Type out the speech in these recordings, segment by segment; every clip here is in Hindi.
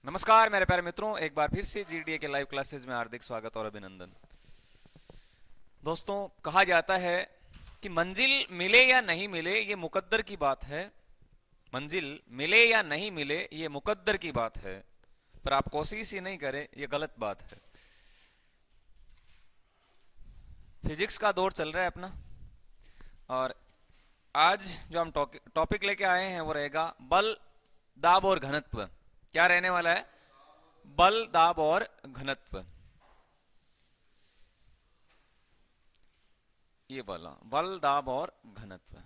नमस्कार मेरे प्यारे मित्रों, एक बार फिर से जीडीए के लाइव क्लासेस में हार्दिक स्वागत और अभिनंदन। दोस्तों, कहा जाता है कि मंजिल मिले या नहीं मिले ये मुकद्दर की बात है। मंजिल मिले या नहीं मिले ये मुकद्दर की बात है, पर आप कोशिश ही नहीं करें ये गलत बात है। फिजिक्स का दौर चल रहा है अपना, और आज जो हम टॉपिक लेके आए हैं वो रहेगा बल, दाब और घनत्व। क्या रहने वाला है? बल, दाब और घनत्व। ये बोला, बल, दाब और घनत्व।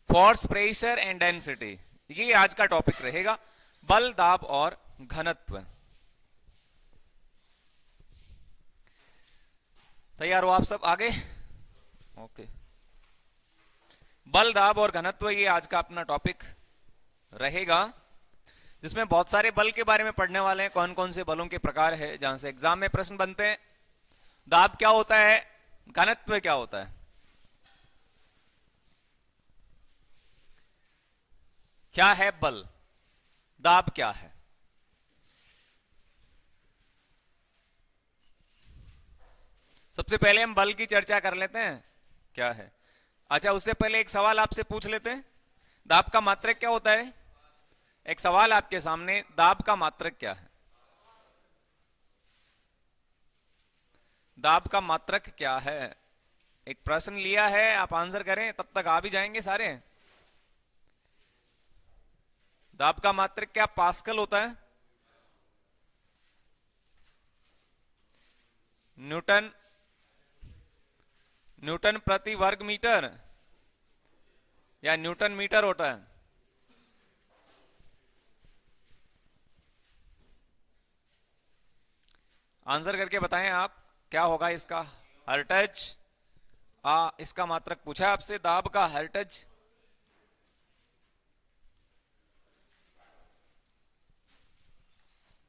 फोर्स, प्रेशर एंड डेंसिटी, ये आज का टॉपिक रहेगा। बल, दाब और घनत्व। तैयार हो आप सब? आगे ओके। बल, दाब और घनत्व, ये आज का अपना टॉपिक रहेगा, जिसमें बहुत सारे बल के बारे में पढ़ने वाले हैं। कौन कौन से बलों के प्रकार है, जहां से एग्जाम में प्रश्न बनते हैं। दाब क्या होता है, घनत्व क्या होता है, क्या है बल, दाब क्या है। सबसे पहले हम बल की चर्चा कर लेते हैं, क्या है। अच्छा, उससे पहले एक सवाल आपसे पूछ लेते हैं। दाब का मात्रक क्या होता है? एक सवाल आपके सामने, दाब का मात्रक क्या है? दाब का मात्रक क्या है? एक प्रश्न लिया है, आप आंसर करें, तब तक आ भी जाएंगे सारे। दाब का मात्रक क्या पास्कल होता है? न्यूटन, न्यूटन प्रति वर्ग मीटर, या न्यूटन मीटर होता है? आंसर करके बताएं आप, क्या होगा इसका? हर्ट्ज। इसका मात्रक पूछा आपसे, दाब का, हर्ट्ज।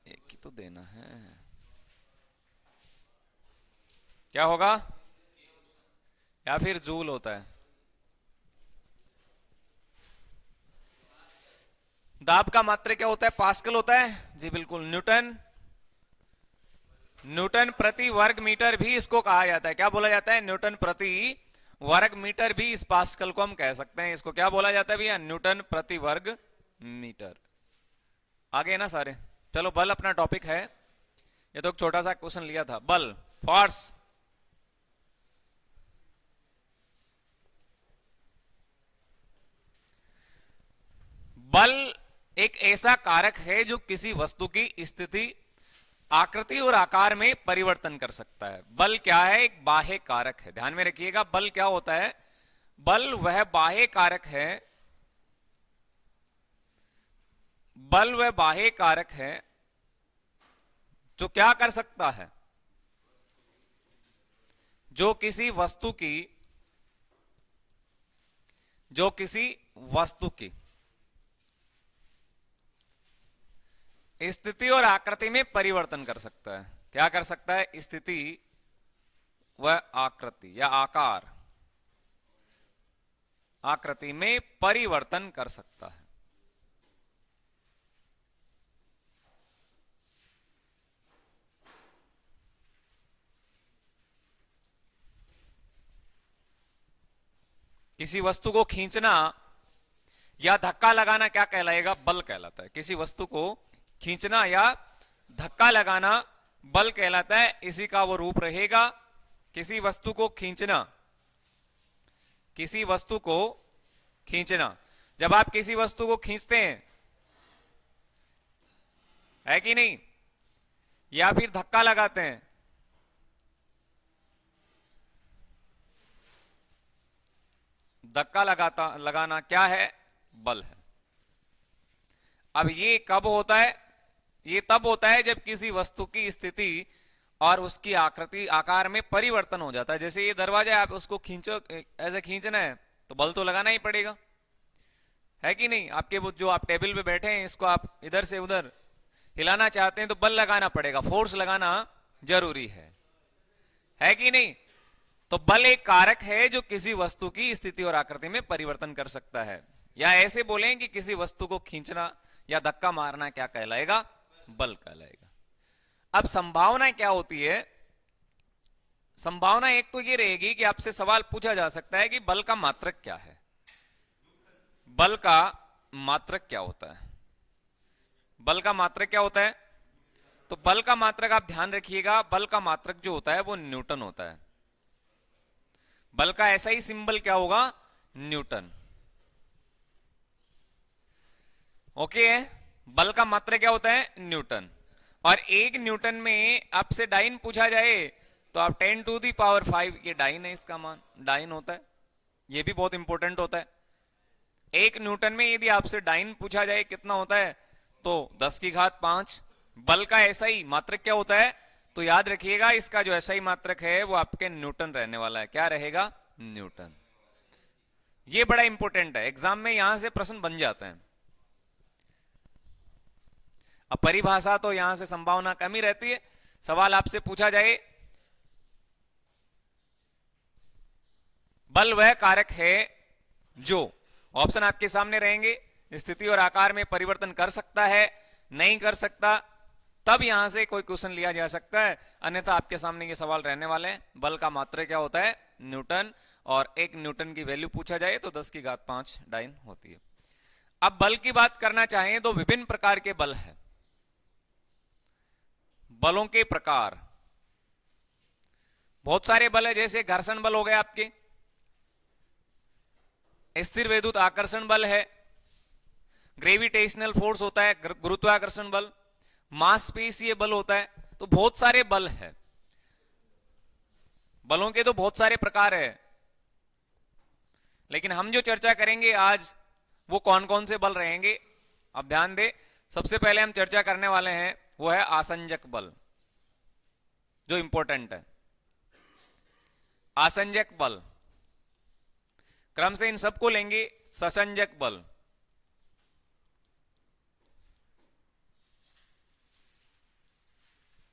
एक ही तो देना है, क्या होगा? या फिर जूल होता है? दाब का मात्रक क्या होता है? पास्कल होता है जी, बिल्कुल। न्यूटन, न्यूटन प्रति वर्ग मीटर भी इसको कहा जाता है। क्या बोला जाता है? न्यूटन प्रति वर्ग मीटर भी, इस पास्कल को हम कह सकते हैं। इसको क्या बोला जाता है भैया? न्यूटन प्रति वर्ग मीटर। आगे ना सारे? चलो, बल अपना टॉपिक है। ये तो एक छोटा सा क्वेश्चन लिया था। बल, फोर्स। बल एक ऐसा कारक है जो किसी वस्तु की स्थिति, आकृति और आकार में परिवर्तन कर सकता है। बल क्या है? एक बाह्य कारक है। ध्यान में रखिएगा, बल क्या होता है? बल वह बाह्य कारक है, बल वह बाह्य कारक है जो क्या कर सकता है? जो किसी वस्तु की, जो किसी वस्तु की स्थिति और आकृति में परिवर्तन कर सकता है। क्या कर सकता है? स्थिति व आकृति या आकार, आकृति में परिवर्तन कर सकता है। किसी वस्तु को खींचना या धक्का लगाना क्या कहलाएगा? बल कहलाता है। किसी वस्तु को खींचना या धक्का लगाना बल कहलाता है। इसी का वो रूप रहेगा। किसी वस्तु को खींचना, किसी वस्तु को खींचना। जब आप किसी वस्तु को खींचते हैं, है कि नहीं, या फिर धक्का लगाते हैं, धक्का लगाना क्या है? बल है। अब ये कब होता है? ये तब होता है जब किसी वस्तु की स्थिति और उसकी आकृति, आकार में परिवर्तन हो जाता है। जैसे ये दरवाजा है, आप उसको खींचो, ऐसे खींचना है तो बल तो लगाना ही पड़ेगा, है कि नहीं। आपके वो जो आप टेबल पे बैठे हैं, इसको आप इधर से उधर हिलाना चाहते हैं तो बल लगाना पड़ेगा, फोर्स लगाना जरूरी है कि नहीं। तो बल एक कारक है जो किसी वस्तु की स्थिति और आकृति में परिवर्तन कर सकता है। या ऐसे बोलें कि किसी वस्तु को खींचना या धक्का मारना क्या कहलाएगा? बल कहलाएगा। अब संभावना क्या होती है? संभावना एक तो ये रहेगी कि आपसे सवाल पूछा जा सकता है कि बल का मात्रक क्या है। बल का मात्रक क्या होता है? बल का मात्रक क्या होता है? तो बल का मात्रक आप ध्यान रखिएगा, बल का मात्रक जो होता है वो न्यूटन होता है। बल का ऐसा ही सिंबल क्या होगा? न्यूटन। ओके है? बल का मात्रक क्या होता है? न्यूटन। और एक न्यूटन में आपसे डाइन पूछा जाए तो आप 10⁵ ये डाइन है, इसका मान डाइन होता है। ये भी बहुत इंपॉर्टेंट होता है। एक न्यूटन में यदि आपसे डाइन पूछा जाए कितना होता है तो 10⁵5। बल का ऐसा ही मात्रक क्या होता है? तो याद रखिएगा, इसका जो ऐसा ही मात्रक है वो आपके न्यूटन रहने वाला है। क्या रहेगा? न्यूटन। ये बड़ा इंपॉर्टेंट है, एग्जाम में यहां से प्रश्न बन जाते हैं। अब परिभाषा तो यहां से संभावना कम ही रहती है। सवाल आपसे पूछा जाए बल वह कारक है जो, ऑप्शन आपके सामने रहेंगे, स्थिति और आकार में परिवर्तन कर सकता है, नहीं कर सकता, तब यहां से कोई क्वेश्चन लिया जा सकता है। अन्यथा आपके सामने ये सवाल रहने वाले हैं, बल का मात्रक क्या होता है? न्यूटन। और एक न्यूटन की वैल्यू पूछा जाए तो 10⁵5 डाइन होती है। अब बल की बात करना चाहें तो विभिन्न प्रकार के बल है। बलों के प्रकार बहुत सारे बल है, जैसे घर्षण बल हो गए आपके, स्थिर वैद्युत आकर्षण बल है, ग्रेविटेशनल फोर्स होता है, गुरुत्वाकर्षण बल, मांसपेशीय बल होता है। तो बहुत सारे बल है, बलों के तो बहुत सारे प्रकार है। लेकिन हम जो चर्चा करेंगे आज वो कौन कौन से बल रहेंगे, अब ध्यान दे। सबसे पहले हम चर्चा करने वाले हैं वो है आसंजक बल, जो इंपॉर्टेंट है। आसंजक बल, क्रम से इन सबको लेंगे। ससंजक बल,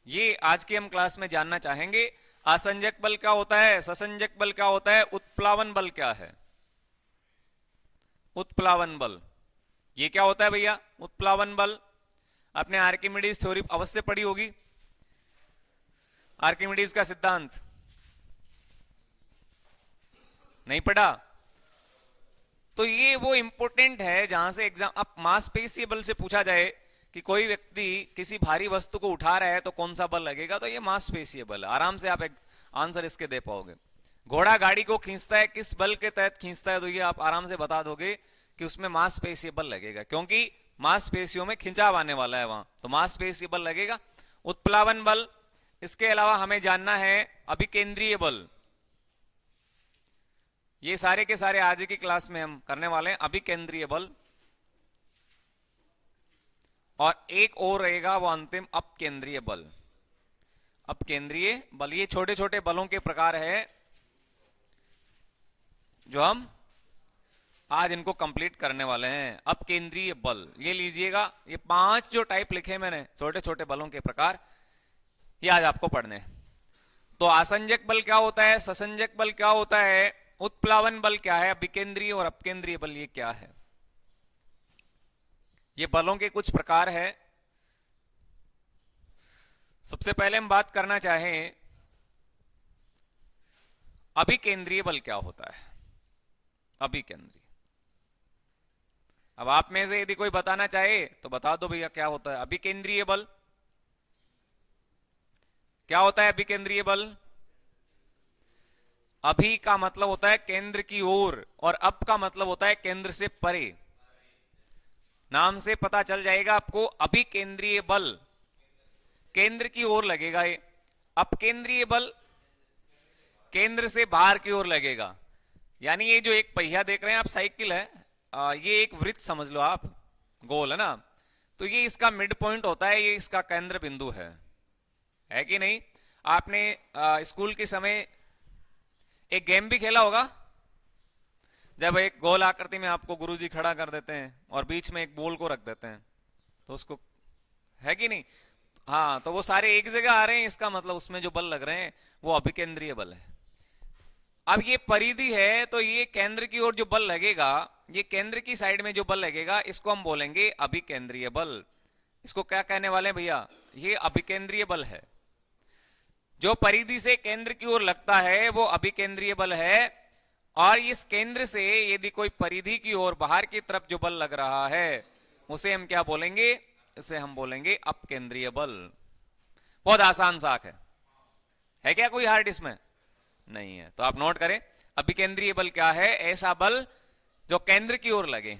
ये आज की हम क्लास में जानना चाहेंगे। आसंजक बल क्या होता है, ससंजक बल क्या होता है, उत्प्लावन बल क्या है। उत्प्लावन बल ये क्या होता है भैया? उत्प्लावन बल आपने आर्किमिडीज थ्योरी अवश्य पढ़ी होगी, आर्किमिडीज का सिद्धांत नहीं पढ़ा? तो ये वो इंपॉर्टेंट है जहां से एग्जाम, अब मांसपेशीय बल से पूछा जाए कि कोई व्यक्ति किसी भारी वस्तु को उठा रहा है तो कौन सा बल लगेगा, तो ये मांसपेशीय बल है। आराम से आप एक आंसर इसके दे पाओगे। घोड़ा गाड़ी को खींचता है, किस बल के तहत खींचता है, तो ये आप आराम से बता दोगे कि उसमें मांसपेशीय बल लगेगा, क्योंकि मांसपेशियों में खिंचाव आने वाला है वहां, तो मांसपेशीय बल लगेगा। उत्प्लावन बल, इसके अलावा हमें जानना है अभिकेंद्रीय बल। ये सारे के सारे आज की क्लास में हम करने वाले हैं, अभिकेंद्रीय बल। और एक और रहेगा वो अंतिम, अपकेंद्रीय बल। अपकेंद्रीय बल ये छोटे छोटे बलों के प्रकार है जो हम आज इनको कंप्लीट करने वाले हैं। अपकेंद्रीय बल ये लीजिएगा, ये 5 जो टाइप लिखे मैंने छोटे छोटे बलों के प्रकार, ये आज आपको पढ़ने। तो आसंजक बल क्या होता है, ससंजक बल क्या होता है, उत्प्लावन बल क्या है, अभिकेंद्रीय और अपकेंद्रीय बल ये क्या है। ये बलों के कुछ प्रकार है। सबसे पहले हम बात करना चाहें अभिकेंद्रीय बल क्या होता है। अभिकेंद्रीय, अब आप में से यदि कोई बताना चाहे तो बता दो भैया क्या होता है अभिकेंद्रीय बल। क्या होता है अभिकेंद्रीय बल? अभी का मतलब होता है केंद्र की ओर, और अप का मतलब होता है केंद्र से परे। नाम से पता चल जाएगा आपको, अभिकेंद्रीय बल केंद्र की ओर लगेगा, ये अपकेंद्रीय बल केंद्र से बाहर की ओर लगेगा। यानी ये जो एक पहिया देख रहे हैं आप, साइकिल है, ये एक वृत्त समझ लो आप, गोल है ना, तो ये इसका मिड पॉइंट होता है, ये इसका केंद्र बिंदु है कि नहीं? आपने स्कूल के समय एक गेम भी खेला होगा, जब एक गोल आकृति में आपको गुरुजी खड़ा कर देते हैं और बीच में एक बॉल को रख देते हैं, तो उसको, है कि नहीं? हाँ, तो वो सारे एक जगह आ रहे हैं, इसका मतलब उसमें जो बल लग रहे हैं वो अभिकेंद्रीय बल है। अब ये परिधि है, तो ये केंद्र की ओर जो बल लगेगा ये केंद्र की साइड में जो बल लगेगा इसको हम बोलेंगे अभिकेंद्रीय बल। इसको क्या कहने वाले हैं भैया? ये अभिकेंद्रीय बल है। जो परिधि से केंद्र की ओर लगता है वो अभिकेंद्रीय बल है, और इस केंद्र से यदि कोई परिधि की ओर बाहर की तरफ जो बल लग रहा है उसे हम क्या बोलेंगे? इसे हम बोलेंगे अपकेंद्रीय बल। बहुत आसान साख है क्या कोई हार्ड इसमें? नहीं है। तो आप नोट करें, अभिकेंद्रीय बल क्या है? ऐसा बल जो केंद्र की ओर लगे,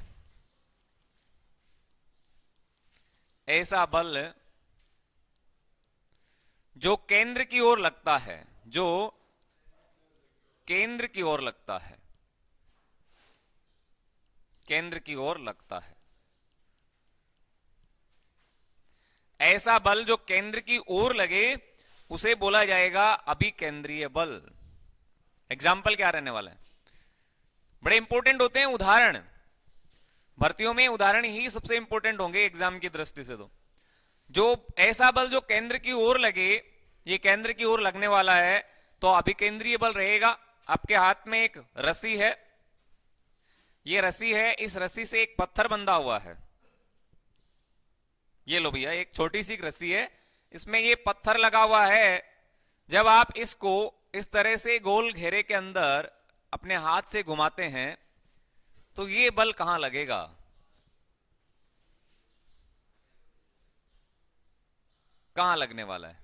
ऐसा बल जो केंद्र की ओर लगता है, जो केंद्र की ओर लगता है, केंद्र की ओर लगता है, ऐसा बल जो केंद्र की ओर लगे उसे बोला जाएगा अभिकेंद्रीय बल। एग्जाम्पल क्या रहने वाला है? बड़े इंपॉर्टेंट होते हैं उदाहरण, भर्तियों में उदाहरण ही सबसे इंपॉर्टेंट होंगे एग्जाम की दृष्टि से। तो जो ऐसा बल जो केंद्र की ओर लगे, ये केंद्र की ओर लगने वाला है, तो अभिकेंद्रीय बल रहेगा। आपके हाथ में एक रस्सी है, ये रस्सी है, इस रस्सी से एक पत्थर बंधा हुआ है। ये लो भैया, एक छोटी सी रस्सी है, इसमें ये पत्थर लगा हुआ है। जब आप इसको इस तरह से गोल घेरे के अंदर अपने हाथ से घुमाते हैं तो ये बल कहां लगेगा? कहां लगने वाला है?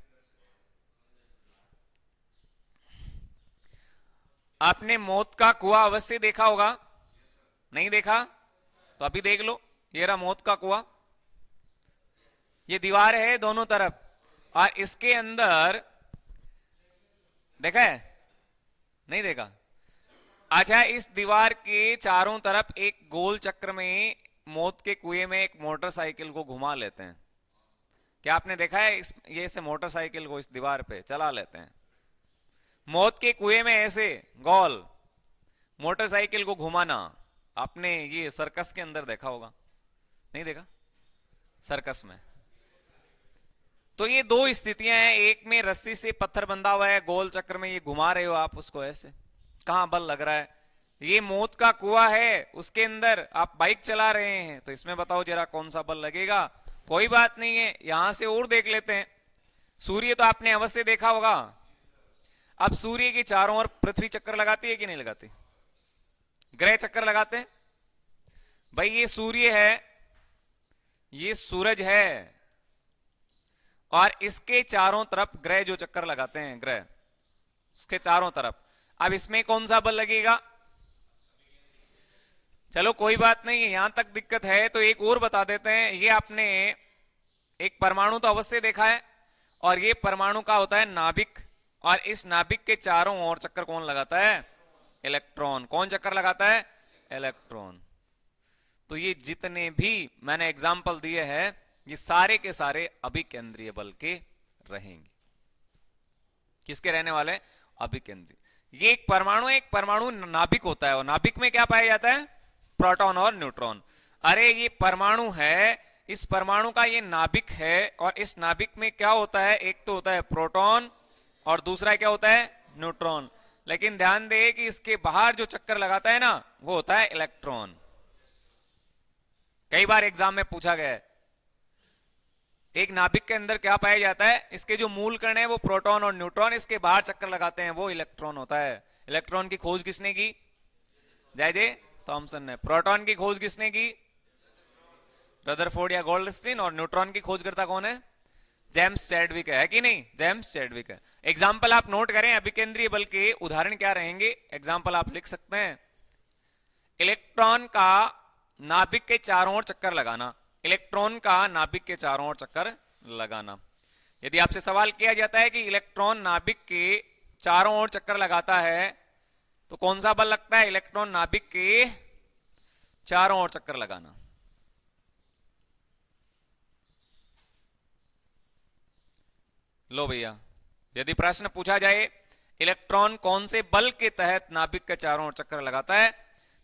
आपने मौत का कुआं अवश्य देखा होगा, नहीं देखा तो अभी देख लो। ये रहा मौत का कुआं, ये दीवार है दोनों तरफ, और इसके अंदर देखा है? नहीं देखा? अच्छा, इस दीवार के चारों तरफ एक गोल चक्र में मौत के कुएं में एक मोटरसाइकिल को घुमा लेते हैं। क्या आपने देखा है? ये से मोटरसाइकिल को इस दीवार पे चला लेते हैं, मौत के कुएं में ऐसे गोल मोटरसाइकिल को घुमाना। आपने ये सर्कस के अंदर देखा होगा, नहीं देखा? सर्कस में तो ये दो स्थितियां हैं, एक में रस्सी से पत्थर बंधा हुआ है, गोल चक्र में ये घुमा रहे हो आप उसको ऐसे, कहां बल लग रहा है? ये मौत का कुआं है, उसके अंदर आप बाइक चला रहे हैं, तो इसमें बताओ जरा कौन सा बल लगेगा? कोई बात नहीं है, यहां से और देख लेते हैं। सूर्य तो आपने अवश्य देखा होगा। अब सूर्य के चारों ओर पृथ्वी चक्कर लगाती है कि नहीं लगाती? ग्रह चक्कर लगाते हैं। भाई ये सूर्य है, ये सूरज है, और इसके चारों तरफ ग्रह जो चक्कर लगाते हैं, ग्रह इसके चारों तरफ। अब इसमें कौन सा बल लगेगा? चलो कोई बात नहीं है, यहां तक दिक्कत है तो एक और बता देते हैं। ये आपने एक परमाणु तो अवश्य देखा है, और ये परमाणु का होता है नाभिक, और इस नाभिक के चारों ओर चक्कर कौन लगाता है? इलेक्ट्रॉन। कौन चक्कर लगाता है? इलेक्ट्रॉन। तो ये जितने भी मैंने एग्जाम्पल दिए हैं ये सारे के सारे अभिकेंद्रीय बल के रहेंगे। किसके रहने वाले? अभिकेंद्रीय। ये एक परमाणु नाभिक होता है, और नाभिक में क्या पाया जाता है? प्रोटॉन और न्यूट्रॉन। अरे ये परमाणु है, इस परमाणु का ये नाभिक है, और इस नाभिक में क्या होता है? एक तो होता है प्रोटॉन और दूसरा क्या होता है? न्यूट्रॉन। लेकिन ध्यान दे कि इसके बाहर जो चक्कर लगाता है ना वो होता है इलेक्ट्रॉन। कई बार एग्जाम में पूछा गया है एक नाभिक के अंदर क्या पाया जाता है? इसके जो मूल कण है वो प्रोटॉन और न्यूट्रॉन, इसके बाहर चक्कर लगाते हैं वो इलेक्ट्रॉन होता है। इलेक्ट्रॉन की खोज किसने की? जे थॉमसन ने। प्रोटॉन की खोज किसने की? रदरफोर्ड या गोल्डस्टीन। और न्यूट्रॉन की खोज करता कौन है? जेम्स चैडविक है कि नहीं? जेम्स चैडविक है। एग्जाम्पल आप नोट करें, अभिकेंद्रीय बल के उदाहरण क्या रहेंगे? एग्जाम्पल आप लिख सकते हैं। इलेक्ट्रॉन का नाभिक के चारों ओर चक्कर लगाना, इलेक्ट्रॉन का नाभिक के चारों ओर चक्कर लगाना। यदि आपसे सवाल किया जाता है कि इलेक्ट्रॉन नाभिक के चारों ओर चक्कर लगाता है तो कौन सा बल लगता है? इलेक्ट्रॉन नाभिक के चारों ओर चक्कर लगाना। लो भैया, यदि प्रश्न पूछा जाए इलेक्ट्रॉन कौन से बल के तहत नाभिक के चारों ओर चक्कर लगाता है,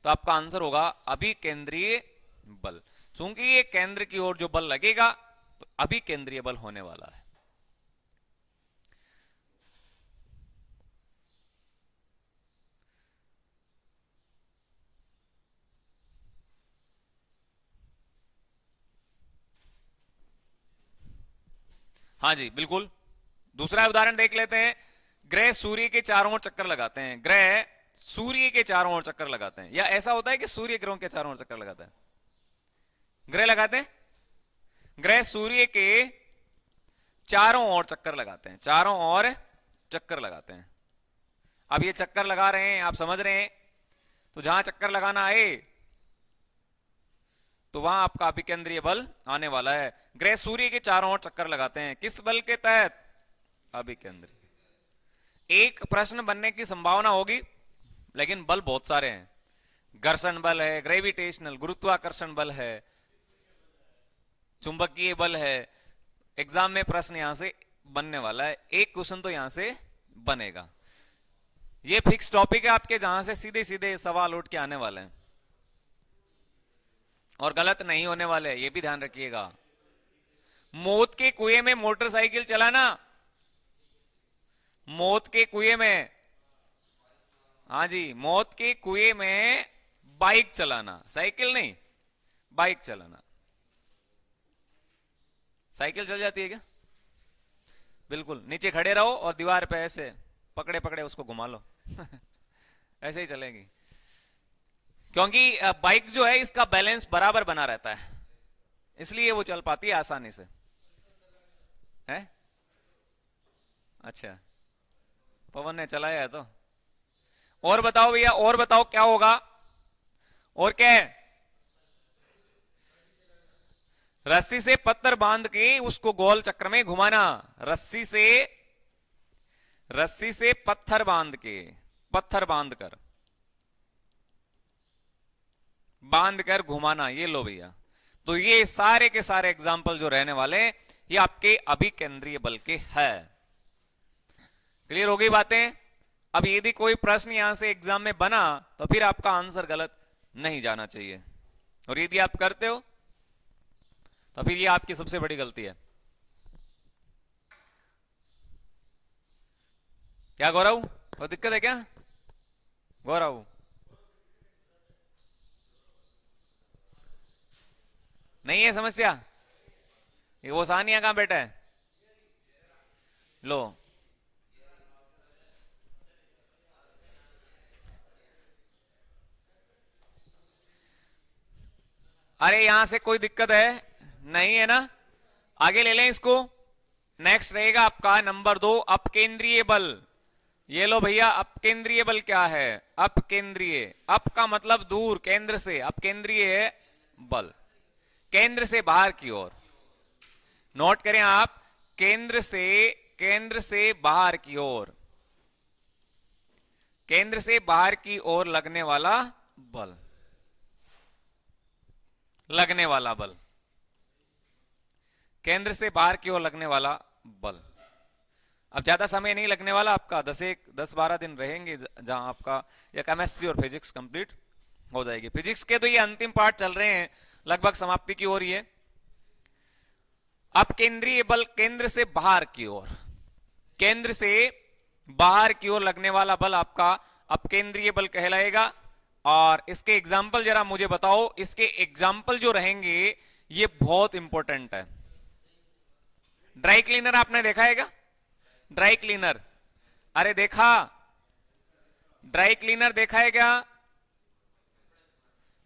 तो आपका आंसर होगा अभिकेंद्रीय बल। चूंकि ये केंद्र की ओर जो बल लगेगा तो अभिकेंद्रीय बल होने वाला है। हाँ जी बिल्कुल। दूसरा उदाहरण देख लेते हैं। ग्रह सूर्य के चारों ओर चक्कर लगाते हैं। ग्रह सूर्य के चारों ओर चक्कर लगाते हैं, या ऐसा होता है कि सूर्य ग्रहों के चारों ओर चक्कर लगाता है? ग्रह लगाते हैं। ग्रह सूर्य के चारों ओर चक्कर लगाते हैं, चारों ओर चक्कर लगाते हैं। अब ये चक्कर लगा रहे हैं, आप समझ रहे हैं, तो जहां चक्कर लगाना आए तो वहां आपका अभिकेंद्रीय बल आने वाला है। ग्रह सूर्य के चारों ओर चक्कर लगाते हैं, किस बल के तहत? अभिकेंद्रीय। एक प्रश्न बनने की संभावना होगी, लेकिन बल बहुत सारे हैं। घर्षण बल है, ग्रेविटेशनल गुरुत्वाकर्षण बल है, चुंबकीय बल है। एग्जाम में प्रश्न यहां से बनने वाला है, एक क्वेश्चन तो यहां से बनेगा। ये फिक्स टॉपिक है आपके, जहां से सीधे सीधे सवाल उठ के आने वाले हैं और गलत नहीं होने वाले हैं, ये भी ध्यान रखिएगा। मौत के कुएं में मोटरसाइकिल चलाना, मौत के कुएं में, हाँ जी, मौत के कुएं में बाइक चलाना, साइकिल नहीं, बाइक चलाना। साइकिल चल जाती है क्या? बिल्कुल, नीचे खड़े रहो और दीवार पे ऐसे पकड़े पकड़े उसको घुमा लो ऐसे ही चलेगी, क्योंकि बाइक जो है इसका बैलेंस बराबर बना रहता है, इसलिए वो चल पाती है आसानी से। है अच्छा, पवन ने चलाया है तो। और बताओ भैया, और बताओ क्या होगा? और क्या है? रस्सी से पत्थर बांध के उसको गोल चक्र में घुमाना। रस्सी से पत्थर बांध के, पत्थर बांध कर घुमाना, ये लो भैया। तो ये सारे के सारे एग्जाम्पल जो रहने वाले हैं, ये आपके अभिकेंद्रीय बल के है। क्लियर हो गई बातें? अब यदि कोई प्रश्न यहां से एग्जाम में बना तो फिर आपका आंसर गलत नहीं जाना चाहिए, और यदि आप करते हो तो फिर ये आपकी सबसे बड़ी गलती है। क्या गौरव, कोई दिक्कत है क्या गौरव? नहीं है समस्या? ये वो सानिया कहां बैठा है? लो, अरे यहां से कोई दिक्कत है? नहीं है ना? आगे ले लें इसको। नेक्स्ट रहेगा आपका नंबर 2, अपकेंद्रीय बल। ये लो भैया, अपकेंद्रीय बल क्या है? अपकेंद्रीय, अप का मतलब दूर, केंद्र से, अपकेंद्रीय बल केंद्र से बाहर की ओर। नोट करें आप, केंद्र से बाहर की ओर, केंद्र से बाहर की ओर लगने वाला बल, लगने वाला बल, केंद्र से बाहर की ओर लगने वाला बल। अब ज्यादा समय नहीं लगने वाला आपका, 10-12 दिन रहेंगे जहां आपका ये केमिस्ट्री और फिजिक्स कंप्लीट हो जाएगी। फिजिक्स के तो ये अंतिम पार्ट चल रहे हैं, लगभग समाप्ति की ओर। ये अब केंद्रीय बल, केंद्र से बाहर की ओर, केंद्र से बाहर की ओर लगने वाला बल आपका अपकेंद्रीय बल कहलाएगा। और इसके एग्जाम्पल जरा मुझे बताओ, इसके एग्जाम्पल जो रहेंगे ये बहुत इंपॉर्टेंट है। ड्राई क्लीनर आपने देखा है क्या? ड्राई क्लीनर, अरे देखा, ड्राई क्लीनर देखा है क्या?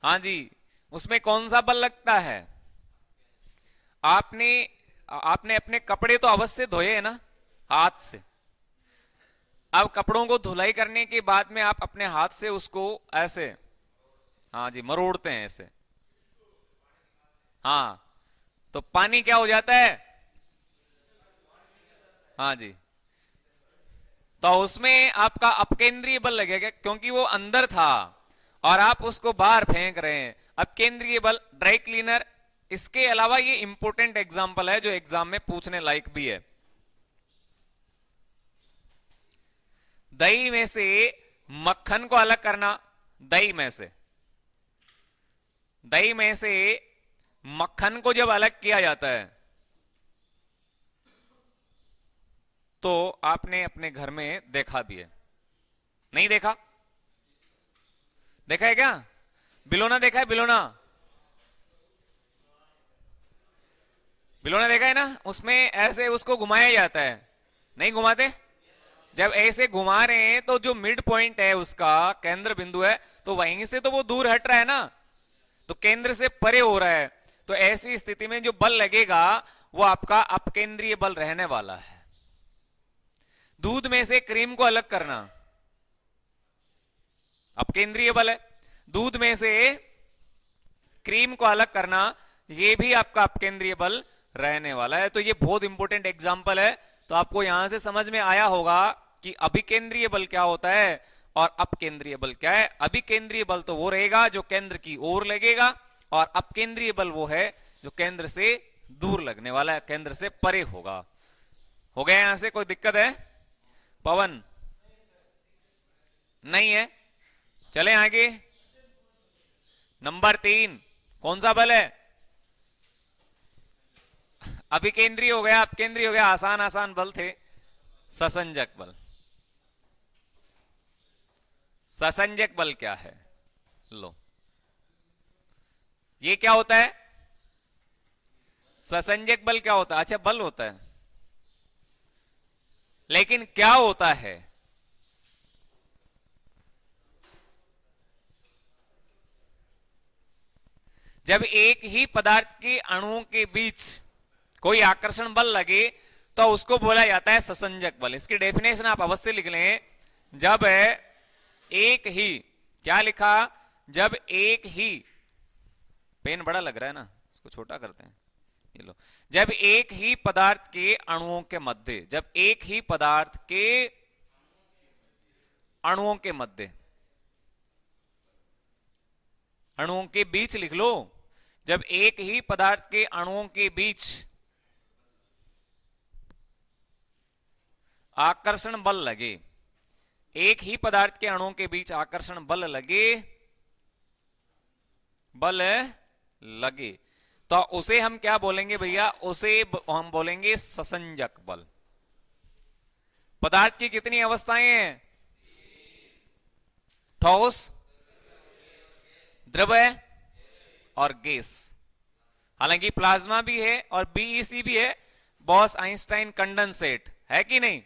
हाँ जी, उसमें कौन सा बल लगता है? आपने आपने अपने कपड़े तो अवश्य धोए हैं ना हाथ से। अब कपड़ों को धुलाई करने के बाद में आप अपने हाथ से उसको ऐसे, हाँ जी, मरोड़ते हैं ऐसे। हाँ, तो पानी क्या हो जाता है? हाँ जी, तो उसमें आपका अपकेंद्रीय बल लगेगा, क्योंकि वो अंदर था और आप उसको बाहर फेंक रहे हैं। अपकेंद्रीय बल, ड्राई क्लीनर। इसके अलावा ये इंपॉर्टेंट एग्जाम्पल है जो एग्जाम में पूछने लायक भी है। दही में से मक्खन को अलग करना, दही में से मक्खन को जब अलग किया जाता है तो आपने अपने घर में देखा भी है, नहीं देखा? देखा है क्या? बिलोना देखा है? बिलोना, बिलोने देखा है ना, उसमें ऐसे उसको घुमाया जाता है, नहीं घुमाते? जब ऐसे घुमा रहे हैं तो जो मिड पॉइंट है उसका केंद्र बिंदु है, तो वहीं से तो वो दूर हट रहा है ना, तो केंद्र से परे हो रहा है। तो ऐसी स्थिति में जो बल लगेगा वो आपका अपकेंद्रीय बल रहने वाला है। दूध में से क्रीम को अलग करना अपकेंद्रीय बल है, दूध में से क्रीम को अलग करना ये भी आपका अपकेंद्रीय बल रहने वाला है। तो ये बहुत इंपॉर्टेंट एग्जांपल है। तो आपको यहां से समझ में आया होगा कि अभिकेंद्रीय बल क्या होता है और अपकेंद्रीय बल क्या है। अभिकेंद्रीय बल तो वो रहेगा जो केंद्र की ओर लगेगा, और अपकेंद्रीय बल वो है जो केंद्र से दूर लगने वाला है, केंद्र से परे होगा। हो गया यहां से? कोई दिक्कत है? पवन नहीं है? चले आगे। नंबर 3 कौन सा बल है? अभिकेंद्रीय हो गया, अपकेंद्रीय हो गया, आसान आसान बल थे। ससंजक बल। ससंजक बल क्या है? लो, ये क्या होता है? ससंजक बल क्या होता है? अच्छा, बल होता है, लेकिन क्या होता है? जब एक ही पदार्थ के अणुओं के बीच कोई आकर्षण बल लगे तो उसको बोला जाता है ससंजक बल। इसकी डेफिनेशन आप अवश्य लिख लें। जब एक ही, क्या लिखा? जब एक ही, पेन बड़ा लग रहा है ना, इसको छोटा करते हैं, ये लो। जब एक ही पदार्थ के अणुओं के मध्य, जब एक ही पदार्थ के अणुओं के मध्य, अणुओं के बीच लिख लो। जब एक ही पदार्थ के अणुओं के बीच आकर्षण बल लगे, एक ही पदार्थ के अणुओं के बीच आकर्षण बल लगे, बल लगे, तो उसे हम क्या बोलेंगे भैया? उसे हम बोलेंगे ससंजक बल। पदार्थ की कितनी अवस्थाएं हैं? ठोस, द्रव और गैस। हालांकि प्लाज्मा भी है और बीईसी भी है, बॉस आइंस्टाइन कंडेंसेट, है कि नहीं?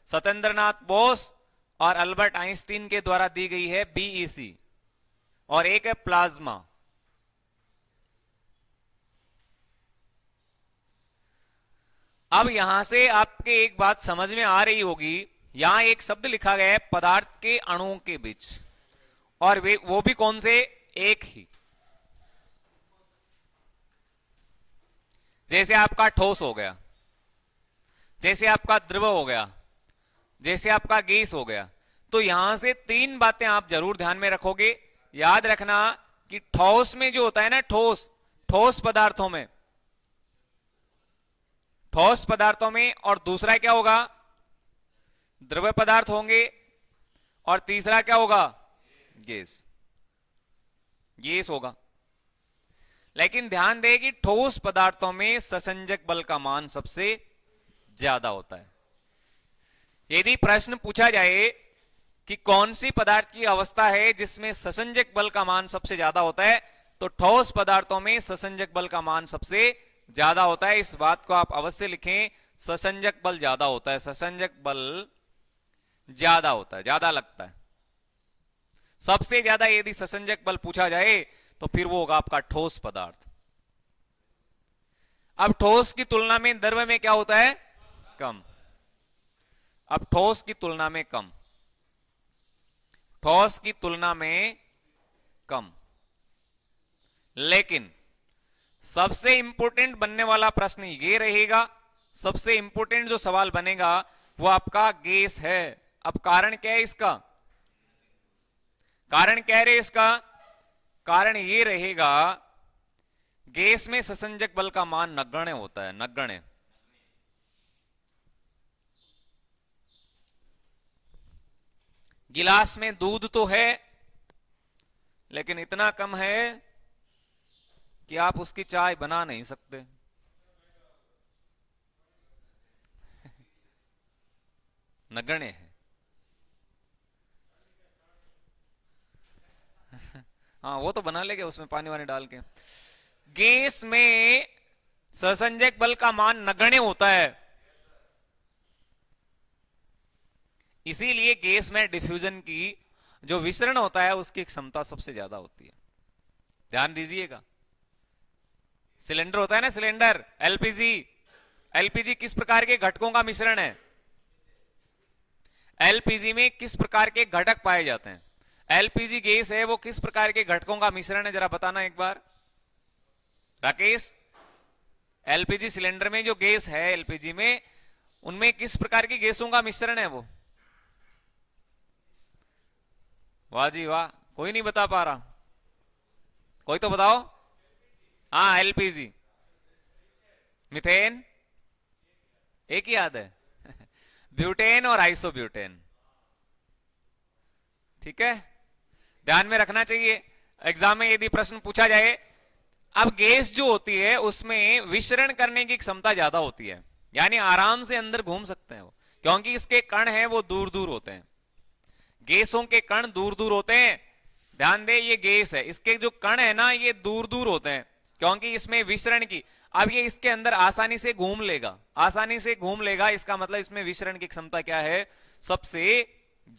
सत्येंद्रनाथ बोस और अल्बर्ट आइंस्टीन के द्वारा दी गई है बीईसी, और एक है प्लाज्मा। अब यहां से आपके एक बात समझ में आ रही होगी, यहां एक शब्द लिखा गया है पदार्थ के अणुओं के बीच, और वे वो भी कौन से? एक ही। जैसे आपका ठोस हो गया, जैसे आपका द्रव हो गया, जैसे आपका गैस हो गया। तो यहां से 3 बातें आप जरूर ध्यान में रखोगे। याद रखना कि ठोस में जो होता है ना, ठोस, ठोस पदार्थों में, ठोस पदार्थों में, और दूसरा क्या होगा? द्रव्य पदार्थ होंगे, और तीसरा क्या होगा? गैस, गैस होगा। लेकिन ध्यान दें कि ठोस पदार्थों में ससंजक बल का मान सबसे ज्यादा होता है। यदि प्रश्न पूछा जाए कि कौन सी पदार्थ की अवस्था है जिसमें ससंजक बल का मान सबसे ज्यादा होता है, तो ठोस पदार्थों में ससंजक बल का मान सबसे ज्यादा होता है। इस बात को आप अवश्य लिखें, ससंजक बल ज्यादा होता है, ससंजक बल ज्यादा होता है, ज्यादा लगता है। सबसे ज्यादा यदि ससंजक बल पूछा जाए तो फिर वो होगा आपका ठोस पदार्थ। अब ठोस की तुलना में द्रव्य में क्या होता है? कम। अब ठोस की तुलना में कम, ठोस की तुलना में कम। लेकिन सबसे इंपॉर्टेंट बनने वाला प्रश्न ये रहेगा, सबसे इंपॉर्टेंट जो सवाल बनेगा वो आपका गैस है। अब कारण क्या है इसका? कारण क्या है इसका? कारण ये रहेगा, गैस में ससंजक बल का मान नगण्य होता है, नगण्य। गिलास में दूध तो है, लेकिन इतना कम है कि आप उसकी चाय बना नहीं सकते। नगण्य है। हाँ, वो तो बना लेंगे उसमें पानी वानी डाल के। गैस में सहसंजक बल का मान नगण्य होता है। इसीलिए गैस में डिफ्यूजन की जो विसरण होता है उसकी क्षमता सबसे ज्यादा होती है। ध्यान दीजिएगा, सिलेंडर होता है ना, सिलेंडर, एलपीजी। एलपीजी किस प्रकार के घटकों का मिश्रण है? एलपीजी में किस प्रकार के घटक पाए जाते हैं? एलपीजी गैस है, वो किस प्रकार के घटकों का मिश्रण है, जरा बताना एक बार राकेश। एलपीजी सिलेंडर में जो गैस है, एलपीजी में, उनमें किस प्रकार की गैसों का मिश्रण है वो? वाह जी वाह, कोई नहीं बता पा रहा, कोई तो बताओ। हाँ, एलपीजी, मीथेन, एक ही याद है ब्यूटेन और आइसोब्यूटेन। ठीक है, ध्यान में रखना चाहिए, एग्जाम में यदि प्रश्न पूछा जाए। अब गैस जो होती है उसमें विसरण करने की क्षमता ज्यादा होती है, यानी आराम से अंदर घूम सकते हैं वो, क्योंकि इसके कण हैं वो दूर दूर होते हैं। गैसों के कण दूर दूर होते हैं। ध्यान दे, ये गैस है, इसके जो कण है ना ये दूर दूर होते हैं, क्योंकि इसमें विसरण की, अब ये इसके अंदर आसानी से घूम लेगा, आसानी से घूम लेगा, इसका मतलब इसमें विसरण की क्षमता क्या है? सबसे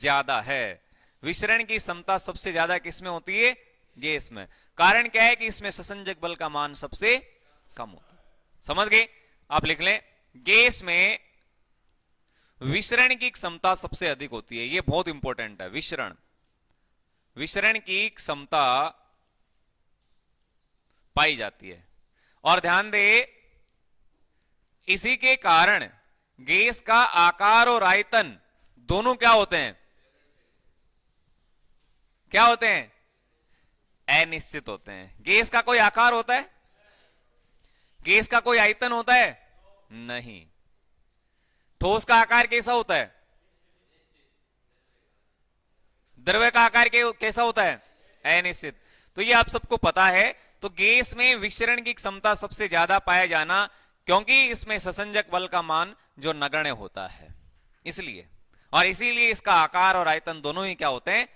ज्यादा है। विसरण की क्षमता सबसे ज्यादा किसमें होती है? गैस में। कारण क्या है? कि इसमें ससंजक बल का मान सबसे कम होता है। समझ गए? आप लिख लें, गैस में विसरण की क्षमता सबसे अधिक होती है, यह बहुत इंपॉर्टेंट है। विसरण, विसरण की क्षमता पाई जाती है। और ध्यान दे, इसी के कारण गैस का आकार और आयतन दोनों क्या होते हैं? क्या होते हैं? अनिश्चित होते हैं। गैस का कोई आकार होता है? गैस का कोई आयतन होता है? नहीं। ठोस का आकार कैसा होता है? द्रव्य का आकार कैसा होता है? अनिश्चित। तो ये आप सबको पता है। तो गैस में विसरण की क्षमता सबसे ज्यादा पाया जाना, क्योंकि इसमें ससंजक बल का मान जो नगण्य होता है, इसलिए। और इसीलिए इसका आकार और आयतन दोनों ही क्या होते हैं?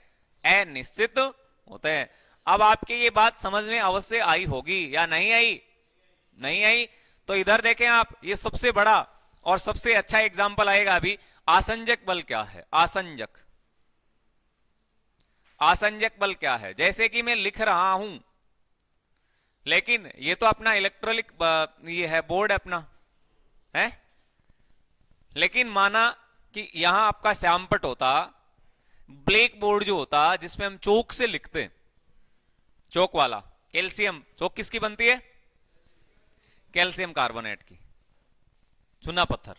अनिश्चित होते हैं। अब आपकी ये बात समझ में अवश्य आई होगी या नहीं आई? नहीं आई तो इधर देखें आप, ये सबसे बड़ा और सबसे अच्छा एग्जाम्पल आएगा अभी। आसंजक बल क्या है? आसंजक, आसंजक बल क्या है? जैसे कि मैं लिख रहा हूं, लेकिन ये तो अपना इलेक्ट्रॉनिक ये है, बोर्ड अपना है, लेकिन माना कि यहां आपका श्यामपट होता, ब्लैक बोर्ड जो होता जिसमें हम चौक से लिखते, चौक वाला, कैल्शियम चौक किसकी बनती है? कैल्शियम कार्बोनेट की, चूना पत्थर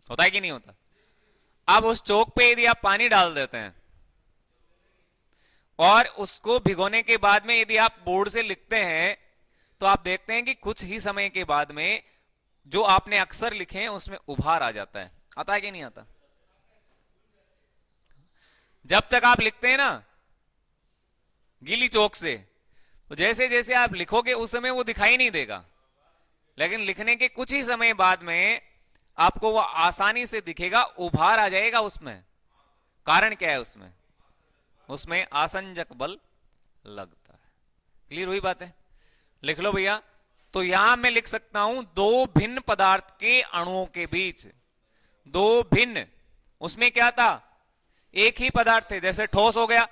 होता है कि नहीं होता? अब उस चौक पे यदि आप पानी डाल देते हैं और उसको भिगोने के बाद में यदि आप बोर्ड से लिखते हैं, तो आप देखते हैं कि कुछ ही समय के बाद में जो आपने अक्षर लिखे हैं उसमें उभार आ जाता है। आता है कि नहीं आता? जब तक आप लिखते हैं ना गीली चौक से, तो जैसे जैसे आप लिखोगे उस समय वो दिखाई नहीं देगा, लेकिन लिखने के कुछ ही समय बाद में आपको वो आसानी से दिखेगा, उभार आ जाएगा उसमें। कारण क्या है? उसमें उसमें आसंजक बल लगता है। क्लियर हुई बात है? लिख लो भैया। तो यहां मैं लिख सकता हूं दो भिन्न पदार्थ के अणुओं के बीच, दो भिन्न, उसमें क्या था? एक ही पदार्थ थे, जैसे ठोस हो गया,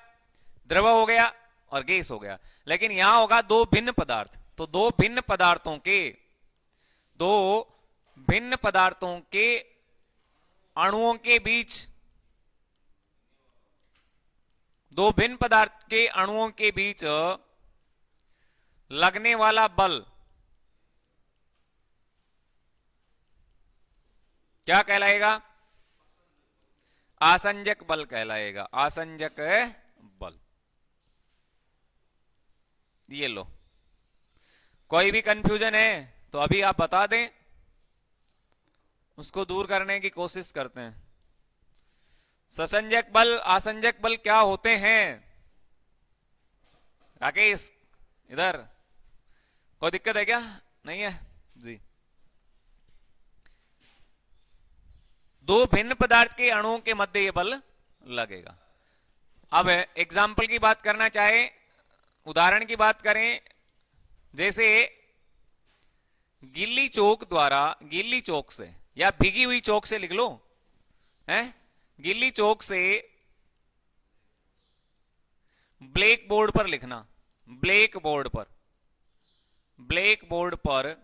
द्रव हो गया और गैस हो गया, लेकिन यहां होगा दो भिन्न पदार्थ। तो दो भिन्न पदार्थों के, दो भिन्न पदार्थों के अणुओं के बीच, दो भिन्न पदार्थ के अणुओं के बीच लगने वाला बल क्या कहलाएगा? आसंजक बल कहलाएगा। आसंजक बल। ये लो, कोई भी कंफ्यूजन है तो अभी आप बता दें, उसको दूर करने की कोशिश करते हैं। ससंजक बल, आसंजक बल क्या होते हैं? राकेश इधर, कोई दिक्कत है क्या? नहीं है जी। दो भिन्न पदार्थ के अणुओं के मध्य ये बल लगेगा। अब एग्जाम्पल की बात करना चाहे, उदाहरण की बात करें, जैसे गीली चौक द्वारा, गीली चौक से या भीगी हुई चौक से लिख लो, हैं, गीली चौक से ब्लैक बोर्ड पर लिखना, ब्लैक बोर्ड पर, ब्लैक बोर्ड पर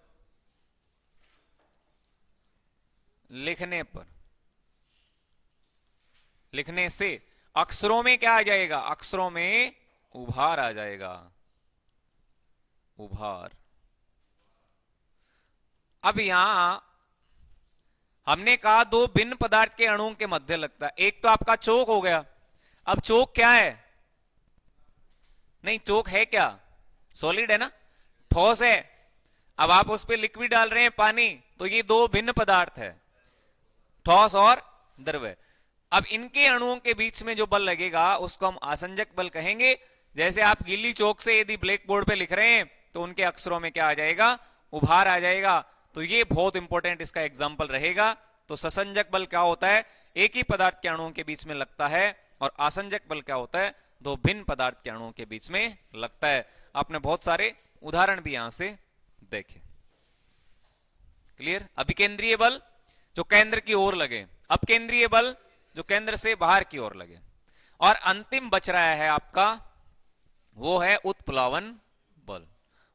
लिखने पर, लिखने से अक्षरों में क्या आ जाएगा, अक्षरों में उभार आ जाएगा, उभार। अब यहां हमने कहा दो भिन्न पदार्थ के अणुओं के मध्य लगता है, एक तो आपका चौक हो गया। अब चौक क्या है, नहीं चौक है क्या, सॉलिड है ना, ठोस है। अब आप उस पर लिक्विड डाल रहे हैं पानी, तो ये दो भिन्न पदार्थ है, ठोस और द्रव्य। अब इनके अणुओं के बीच में जो बल लगेगा उसको हम आसंजक बल कहेंगे। जैसे आप गीली चौक से यदि ब्लैक बोर्ड पे लिख रहे हैं तो उनके अक्षरों में क्या आ जाएगा, उभार आ जाएगा। तो ये बहुत इंपॉर्टेंट इसका एग्जाम्पल रहेगा। तो ससंजक बल क्या होता है, एक ही पदार्थ के अणुओं के बीच में लगता है, और आसंजक बल क्या होता है, दो भिन्न पदार्थ के अणुओं के बीच में लगता है। आपने बहुत सारे उदाहरण भी यहां से देखे। क्लियर। अभिकेंद्रीय बल जो केंद्र की ओर लगे, अपकेंद्रीय बल जो केंद्र से बाहर की ओर लगे, और अंतिम बच रहा है आपका वो है उत्प्लावन बल।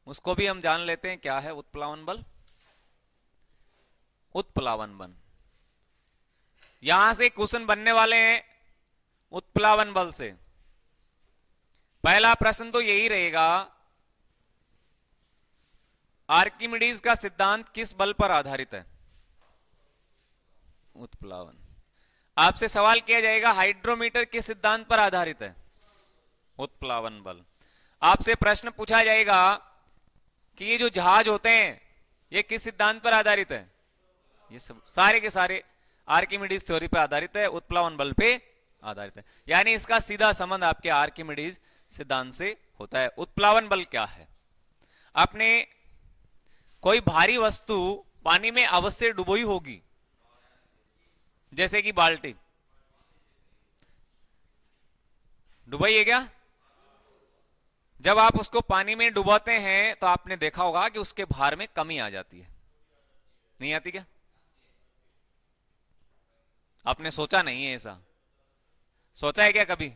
उसको भी हम जान लेते हैं क्या है उत्प्लावन बल। उत्प्लावन बल, यहां से क्वेश्चन बनने वाले हैं उत्प्लावन बल से। पहला प्रश्न तो यही रहेगा, आर्किमिडीज का सिद्धांत किस बल पर आधारित है, उत्प्लावन। आपसे सवाल किया जाएगा हाइड्रोमीटर किस सिद्धांत पर आधारित है, उत्प्लावन बल। आपसे प्रश्न पूछा जाएगा कि ये जो जहाज होते हैं ये किस सिद्धांत पर आधारित है, ये सब सारे के सारे आर्किमिडीज थ्योरी पर आधारित है, उत्प्लावन बल पे आधारित है। यानी इसका सीधा संबंध आपके आर्किमिडीज सिद्धांत से होता है। उत्प्लावन बल क्या है, आपने कोई भारी वस्तु पानी में अवश्य डुबोई होगी, जैसे कि बाल्टी डुबोई है क्या। जब आप उसको पानी में डुबाते हैं तो आपने देखा होगा कि उसके भार में कमी आ जाती है, नहीं आती क्या, आपने सोचा नहीं है ऐसा, सोचा है क्या कभी,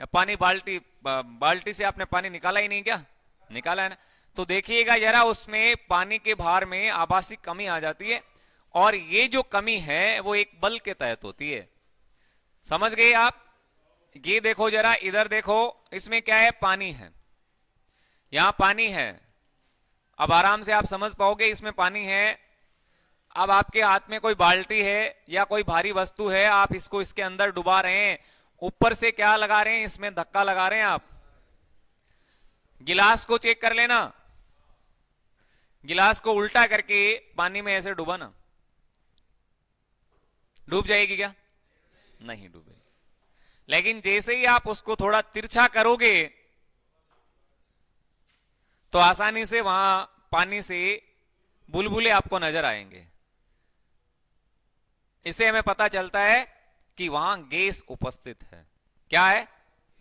या पानी बाल्टी से आपने पानी निकाला ही नहीं क्या, निकाला है ना। तो देखिएगा जरा उसमें पानी के भार में आभासी कमी आ जाती है, और ये जो कमी है वो एक बल के तहत होती है। समझ गए आप। ये देखो जरा, इधर देखो, इसमें क्या है, पानी है, यहां पानी है। अब आराम से आप समझ पाओगे इसमें पानी है। अब आपके हाथ में कोई बाल्टी है या कोई भारी वस्तु है, आप इसको इसके अंदर डुबा रहे हैं, ऊपर से क्या लगा रहे हैं, इसमें धक्का लगा रहे हैं आप। गिलास को चेक कर लेना, गिलास को उल्टा करके पानी में ऐसे डुबा ना, डूब जाएगी क्या, नहीं डूबेगी। लेकिन जैसे ही आप उसको थोड़ा तिरछा करोगे तो आसानी से वहां पानी से बुलबुले आपको नजर आएंगे। इससे हमें पता चलता है कि वहां गैस उपस्थित है। क्या है,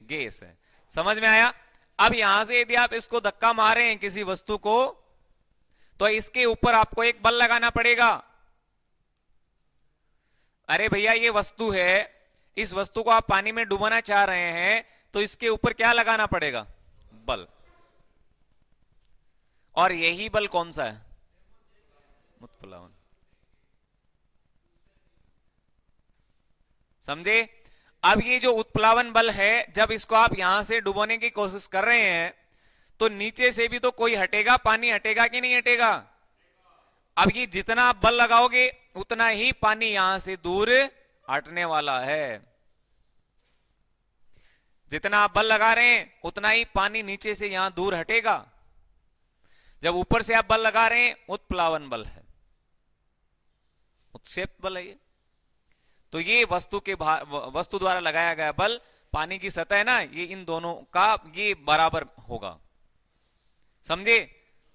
गैस है। समझ में आया। अब यहां से यदि आप इसको धक्का मारे हैं किसी वस्तु को, तो इसके ऊपर आपको एक बल लगाना पड़ेगा। अरे भैया ये वस्तु है, इस वस्तु को आप पानी में डुबाना चाह रहे हैं, तो इसके ऊपर क्या लगाना पड़ेगा, बल। और यही बल कौन सा है, उत्प्लावन। समझे। अब ये जो उत्प्लावन बल है, जब इसको आप यहां से डुबोने की कोशिश कर रहे हैं तो नीचे से भी तो कोई हटेगा, पानी हटेगा कि नहीं हटेगा। अब ये जितना आप बल लगाओगे उतना ही पानी यहां से दूर हटने वाला है। जितना आप बल लगा रहे हैं उतना ही पानी नीचे से यहां दूर हटेगा। जब ऊपर से आप बल लगा रहे हैं, उत्प्लावन बल है, उत्क्षेप बल है ये। तो ये वस्तु द्वारा लगाया गया बल, पानी की सतह है ना, ये इन दोनों का ये बराबर होगा। समझे।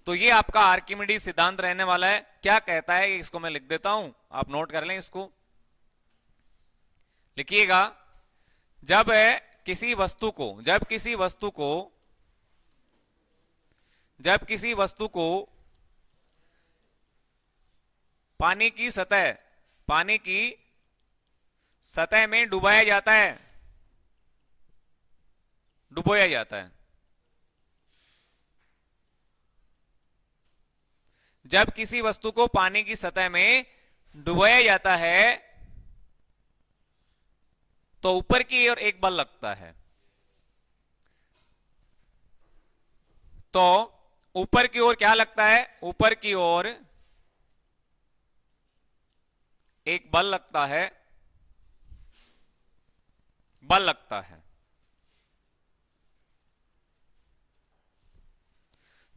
तो ये आपका आर्किमिडीज सिद्धांत रहने वाला है। क्या कहता है इसको मैं लिख देता हूं, आप नोट कर लें इसको। लिखिएगा, जब किसी वस्तु को जब किसी वस्तु को पानी की सतह में डुबाया जाता है, डुबोया जाता है। जब किसी वस्तु को पानी की सतह में डुबोया जाता है तो ऊपर की ओर एक बल लगता है। तो ऊपर की ओर क्या लगता है? ऊपर की ओर एक बल लगता है, बल लगता है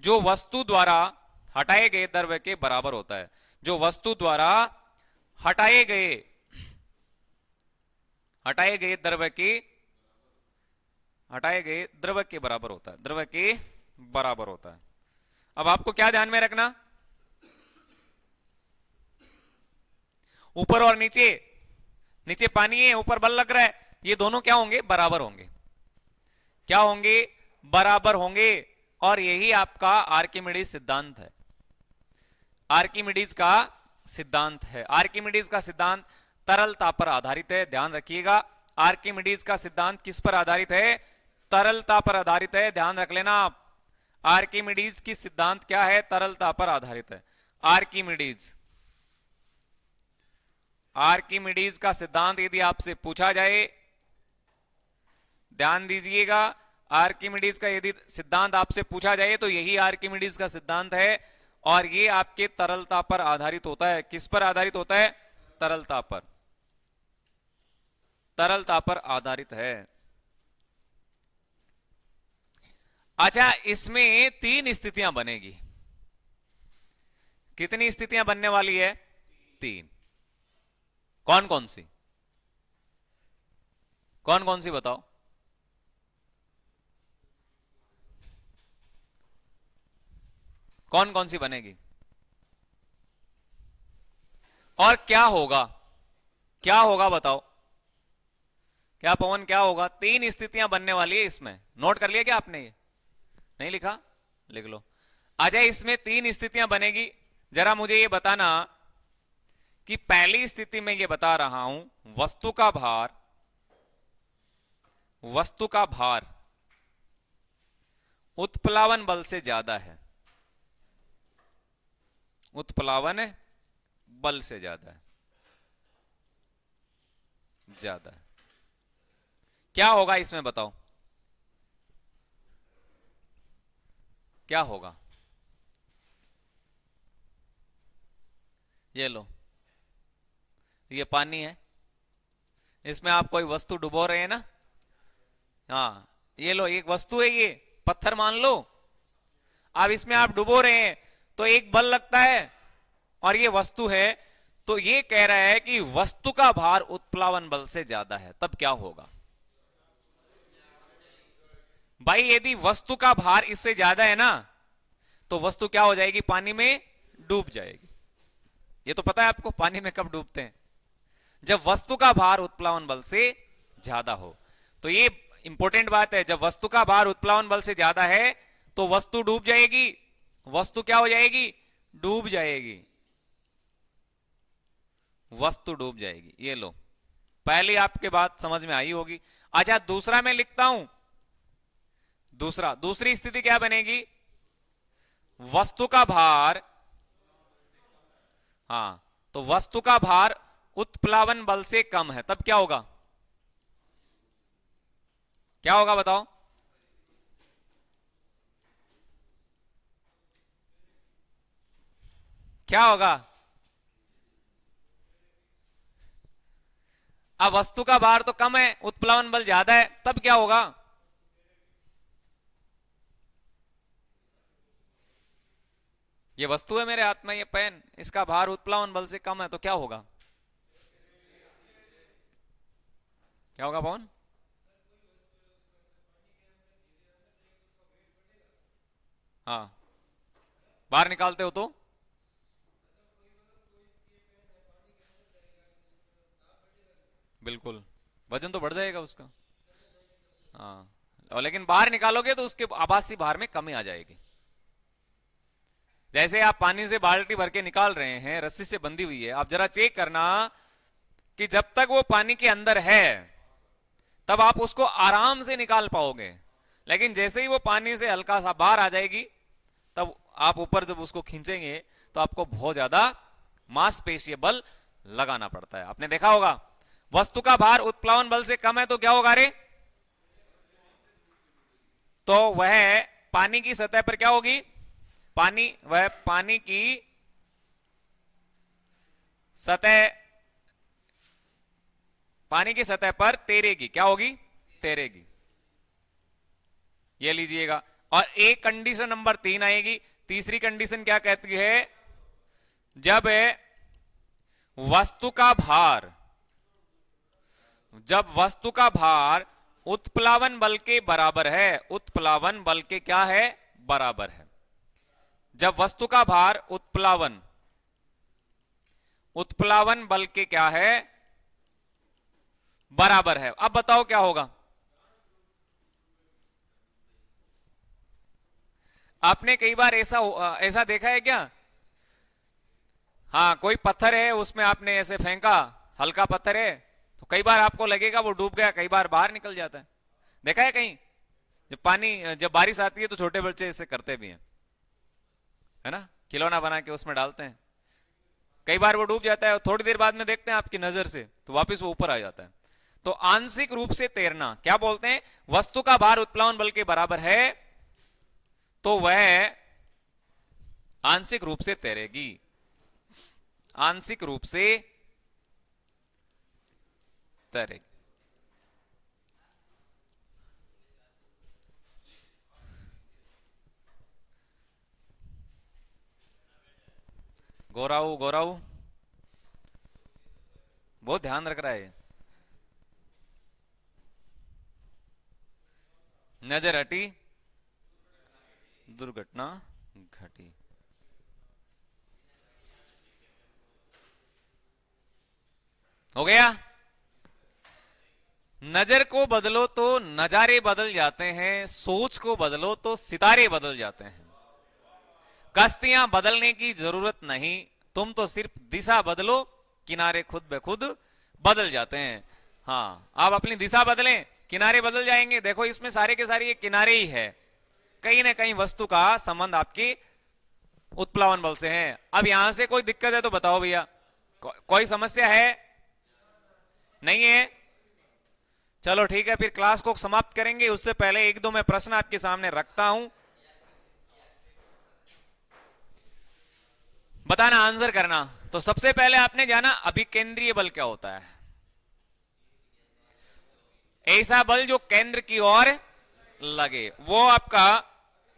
जो वस्तु द्वारा हटाए गए द्रव्य के बराबर होता है। जो वस्तु द्वारा हटाए गए द्रव्य के बराबर होता है, द्रव्य के बराबर होता है। अब आपको क्या ध्यान में रखना, ऊपर और नीचे, नीचे पानी है, ऊपर बल लग रहा है, ये दोनों क्या होंगे? बराबर होंगे। क्या होंगे? बराबर होंगे। और यही आपका आर्किमिडीज सिद्धांत है। आर्किमिडीज का सिद्धांत है। आर्किमिडीज का सिद्धांत तरलता पर आधारित है, ध्यान रखिएगा। आर्किमिडीज का सिद्धांत किस पर आधारित है? तरलता पर आधारित है, ध्यान रख लेना आप। आर्किमिडीज की सिद्धांत क्या है? तरलता पर आधारित है। आर्किमिडीज का सिद्धांत यदि आपसे पूछा जाए, ध्यान दीजिएगा, आर्किमिडीज का यदि सिद्धांत आपसे पूछा जाए तो यही आर्किमिडीज का सिद्धांत है। और ये आपके तरलता पर आधारित होता है। किस पर आधारित होता है? तरलता पर, तरलता पर आधारित है। अच्छा, इसमें 3 स्थितियां बनेगी। कितनी स्थितियां बनने वाली है? 3। कौन कौन सी? कौन कौन सी बताओ? कौन कौन सी बनेगी और क्या होगा? क्या होगा बताओ? क्या पवन, क्या होगा? 3 स्थितियां बनने वाली है इसमें। नोट कर लिया क्या आपने? ये नहीं लिखा? लिख लो। अच्छा, इसमें 3 स्थितियां बनेगी। जरा मुझे ये बताना कि पहली स्थिति में ये बता रहा हूं, वस्तु का भार उत्प्लावन बल से ज्यादा है। उत्प्लावन बल से ज्यादा है। क्या होगा इसमें बताओ? क्या होगा? ये लो, ये पानी है, इसमें आप कोई वस्तु डुबो रहे हैं ना? हाँ, ये लो, एक वस्तु है, ये पत्थर मान लो। अब इसमें आप डुबो रहे हैं तो एक बल लगता है और ये वस्तु है। तो ये कह रहा है कि वस्तु का भार उत्प्लावन बल से ज्यादा है। तब क्या होगा भाई? यदि वस्तु का भार इससे ज्यादा है ना, तो वस्तु क्या हो जाएगी? पानी में डूब जाएगी। ये तो पता है आपको, पानी में कब डूबते हैं? जब वस्तु का भार उत्प्लावन बल से ज्यादा हो। तो ये इंपॉर्टेंट बात है, जब वस्तु का भार उत्प्लावन बल से ज्यादा है तो वस्तु डूब जाएगी। वस्तु क्या हो जाएगी? डूब जाएगी। वस्तु डूब जाएगी। ये लो, पहली आपके बात समझ में आई होगी। अच्छा, दूसरा मैं लिखता हूं। दूसरी स्थिति क्या बनेगी? वस्तु का भार, हाँ, तो वस्तु का भार उत्प्लावन बल से कम है। तब क्या होगा? क्या होगा बताओ? क्या होगा? अब वस्तु का भार तो कम है, उत्प्लावन बल ज्यादा है, तब क्या होगा? ये वस्तु है मेरे हाथ में, ये पेन, इसका भार उत्प्लावन बल से कम है, तो क्या होगा? क्या होगा पवन? हाँ, बाहर निकालते हो तो बिल्कुल वजन तो बढ़ जाएगा उसका। हाँ, और लेकिन बाहर निकालोगे तो उसके आभासी भार में कमी आ जाएगी। जैसे आप पानी से बाल्टी भर के निकाल रहे हैं, रस्सी से बंधी हुई है, आप जरा चेक करना कि जब तक वो पानी के अंदर है तब आप उसको आराम से निकाल पाओगे, लेकिन जैसे ही वो पानी से हल्का सा बाहर आ जाएगी तब आप ऊपर जब उसको खींचेंगे तो आपको बहुत ज्यादा मांसपेशीय बल लगाना पड़ता है। आपने देखा होगा वस्तु का भार उत्प्लावन बल से कम है तो क्या होगा रे? तो वह पानी की सतह पर क्या होगी? वह पानी की सतह पर तैरेगी। क्या होगी? तैरेगी। ये लीजिएगा। और एक कंडीशन नंबर 3 आएगी। तीसरी कंडीशन क्या कहती है? जब वस्तु का भार उत्प्लावन बल के बराबर है। उत्प्लावन बल के क्या है? बराबर है। जब वस्तु का भार उत्प्लावन बल के क्या है? बराबर है। अब बताओ क्या होगा? आपने कई बार ऐसा देखा है क्या? हाँ, कोई पत्थर है, उसमें आपने ऐसे फेंका, हल्का पत्थर है, तो कई बार आपको लगेगा वो डूब गया, कई बार बाहर निकल जाता है। देखा है कहीं? जब बारिश आती है तो छोटे बच्चे ऐसे करते भी हैं, है ना? खिलौना बना के उसमें डालते हैं, कई बार वो डूब जाता है और थोड़ी देर बाद में देखते हैं आपकी नजर से तो वापस वो ऊपर आ जाता है। तो आंशिक रूप से तैरना क्या बोलते हैं? वस्तु का भार उत्प्लावन बल के बराबर है तो वह आंशिक रूप से तैरेगी। आंशिक रूप से तैरेगी। गोराऊ बहुत ध्यान रख रहा है। नजर हटी, दुर्घटना घटी। हो गया? नजर को बदलो तो नजारे बदल जाते हैं, सोच को बदलो तो सितारे बदल जाते हैं। कश्तियां बदलने की जरूरत नहीं, तुम तो सिर्फ दिशा बदलो, किनारे खुद ब खुद बदल जाते हैं। हाँ, आप अपनी दिशा बदलें, किनारे बदल जाएंगे। देखो इसमें सारे के सारे ये किनारे ही है, कहीं ना कहीं वस्तु का संबंध आपकी उत्प्लावन बल से है। अब यहां से कोई दिक्कत है तो बताओ भैया, कोई समस्या है? नहीं है? चलो ठीक है, फिर क्लास को समाप्त करेंगे। उससे पहले एक दो मैं प्रश्न आपके सामने रखता हूं, बताना, आंसर करना। तो सबसे पहले आपने जाना अभिकेंद्रीय बल क्या होता है। ऐसा बल जो केंद्र की ओर लगे, वो आपका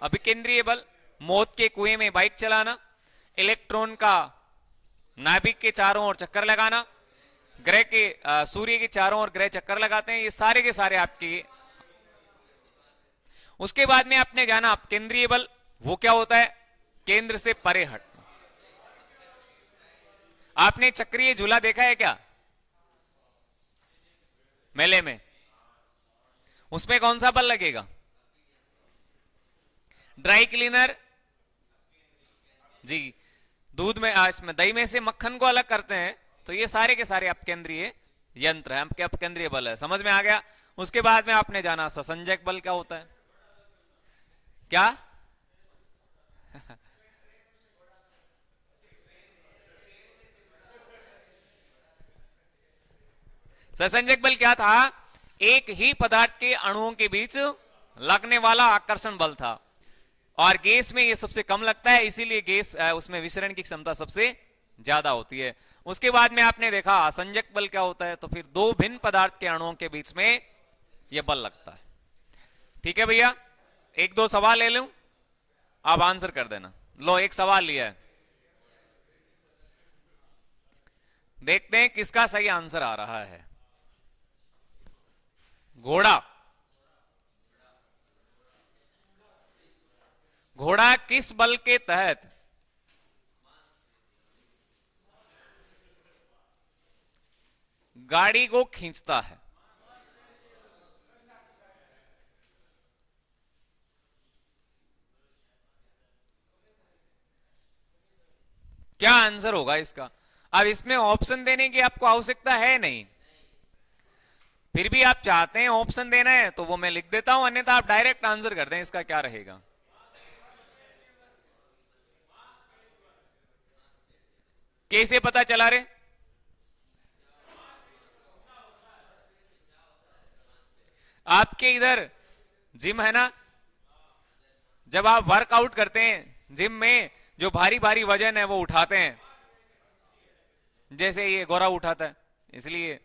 अभिकेंद्रीय बल। मौत के कुएं में बाइक चलाना, इलेक्ट्रॉन का नाभिक के चारों ओर चक्कर लगाना, सूर्य के चारों ओर ग्रह चक्कर लगाते हैं, ये सारे के सारे आपके। उसके बाद में आपने जाना केंद्रीय बल, वो क्या होता है? केंद्र से परे हटना। आपने चक्रीय झूला देखा है क्या मेले में? उसमें कौन सा बल लगेगा? ड्राई क्लीनर जी, दूध में, इसमें दही में से मक्खन को अलग करते हैं, तो ये सारे के सारे अपकेंद्रीय यंत्र है, आपके अपकेंद्रीय बल है। समझ में आ गया? उसके बाद में आपने जाना ससंजक बल क्या होता है। क्या? ससंजक बल क्या था? एक ही पदार्थ के अणुओं के बीच लगने वाला आकर्षण बल था, और गैस में ये सबसे कम लगता है, इसीलिए गैस उसमें विसरण की क्षमता सबसे ज्यादा होती है। उसके बाद में आपने देखा असंजक बल क्या होता है, तो फिर दो भिन्न पदार्थ के अणुओं के बीच में यह बल लगता है। ठीक है भैया, एक दो सवाल ले लूं, आप आंसर कर देना। लो, एक सवाल लिया है, देखते हैं किसका सही आंसर आ रहा है। घोड़ा किस बल के तहत गाड़ी को खींचता है? क्या आंसर होगा इसका? अब इसमें ऑप्शन देने की आपको आवश्यकता है नहीं, फिर भी आप चाहते हैं ऑप्शन देना है तो वो मैं लिख देता हूं, अन्यथा आप डायरेक्ट आंसर कर दें। इसका क्या रहेगा? कैसे पता चला रे? आपके इधर जिम है ना, जब आप वर्कआउट करते हैं जिम में, जो भारी भारी वजन है वो उठाते हैं, जैसे ये गोरा उठाता है, इसलिए।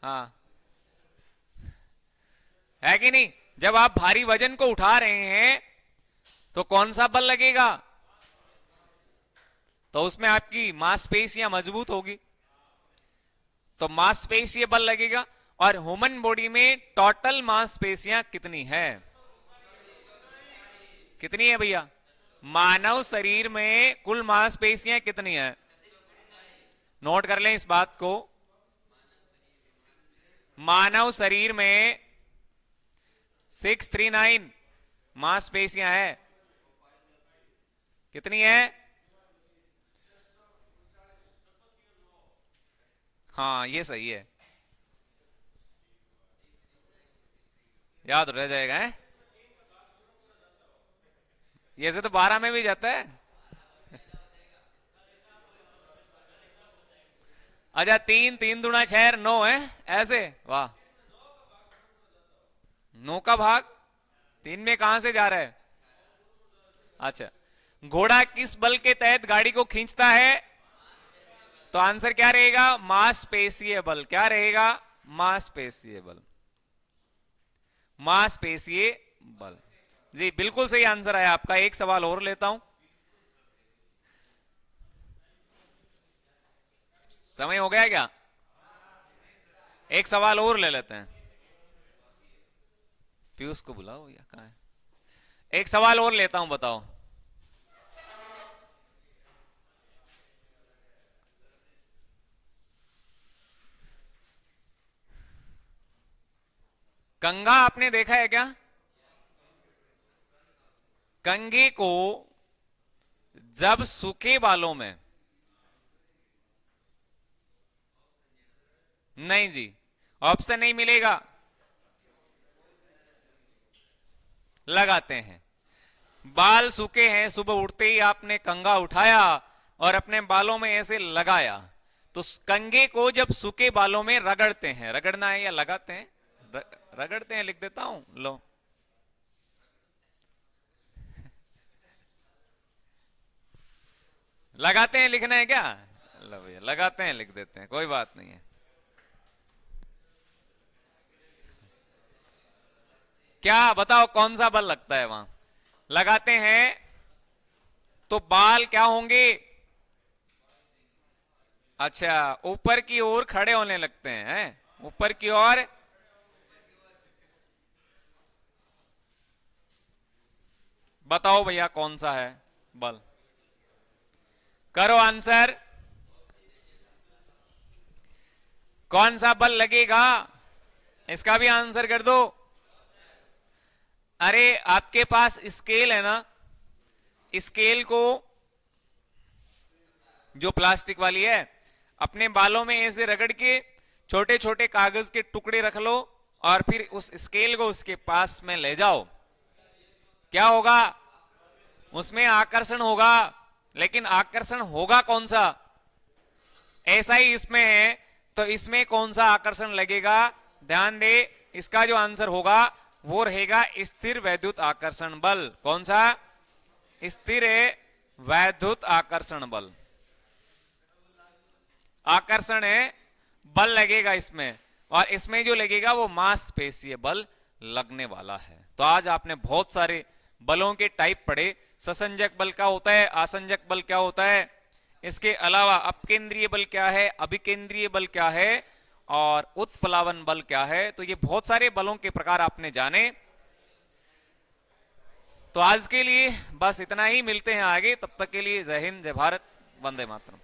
हाँ, है कि नहीं? जब आप भारी वजन को उठा रहे हैं तो कौन सा बल लगेगा? तो उसमें आपकी मांसपेशियां मजबूत होगी, तो मांसपेशीय बल लगेगा। और ह्यूमन बॉडी में टोटल मांसपेशियां कितनी है? कितनी है भैया? मानव शरीर में कुल मांसपेशियां कितनी है? नोट कर लें इस बात को। मानव शरीर में 639 मांसपेशियां है। कितनी है? हाँ, ये सही है, याद रह जाएगा है? ये से तो 12 में भी जाता है। अच्छा, 3 3 दूना 6 9 है, ऐसे? वाह, 9 का भाग 3 में कहां से जा रहा है? अच्छा, घोड़ा किस बल के तहत गाड़ी को खींचता है? तो आंसर क्या रहेगा? मांसपेशीय बल। क्या रहेगा? मांसपेशीय बल। मांसपेशीय बल। जी बिल्कुल सही आंसर है आपका। एक सवाल और लेता हूं, समय हो गया क्या? एक सवाल और ले लेते हैं। पीयूष को बुलाओ, या कहां है? एक सवाल और लेता हूं, बताओ। कंघा आपने देखा है क्या? कंघे को जब सूखे बालों में, नहीं जी, ऑप्शन नहीं मिलेगा, लगाते हैं। बाल सूखे हैं, सुबह उठते ही आपने कंघा उठाया और अपने बालों में ऐसे लगाया, तो कंघे को जब सूखे बालों में रगड़ते हैं, रगड़ना है या लगाते हैं? रगड़ते हैं, लिख देता हूं, लो। लगाते हैं लिखना है क्या? लो भैया, लगाते हैं लिख देते हैं, कोई बात नहीं है। क्या बताओ, कौन सा बल लगता है वहां? लगाते हैं तो बाल क्या होंगे? अच्छा, ऊपर की ओर खड़े होने लगते हैं, ऊपर की ओर। बताओ भैया कौन सा है बल? करो आंसर। कौन सा बल लगेगा? इसका भी आंसर कर दो। अरे आपके पास स्केल है ना, स्केल को, जो प्लास्टिक वाली है, अपने बालों में ऐसे रगड़ के छोटे छोटे कागज के टुकड़े रख लो और फिर उस स्केल को उसके पास में ले जाओ। क्या होगा? उसमें आकर्षण होगा। लेकिन आकर्षण होगा कौन सा? ऐसा ही इसमें है, तो इसमें कौन सा आकर्षण लगेगा? ध्यान दे, इसका जो आंसर होगा वो रहेगा स्थिर वैद्युत आकर्षण बल। कौन सा? स्थिर वैद्युत आकर्षण बल। आकर्षण है, बल लगेगा इसमें, और इसमें जो लगेगा वो मांसपेशीय बल लगने वाला है। तो आज आपने बहुत सारे बलों के टाइप पढ़े। ससंजक बल क्या होता है, आसंजक बल क्या होता है, इसके अलावा अपकेंद्रीय बल क्या है, अभिकेंद्रीय बल क्या है, और उत्प्लावन बल क्या है। तो ये बहुत सारे बलों के प्रकार आपने जाने। तो आज के लिए बस इतना ही, मिलते हैं आगे, तब तक के लिए जय हिंद, जय भारत, वंदे मातरम।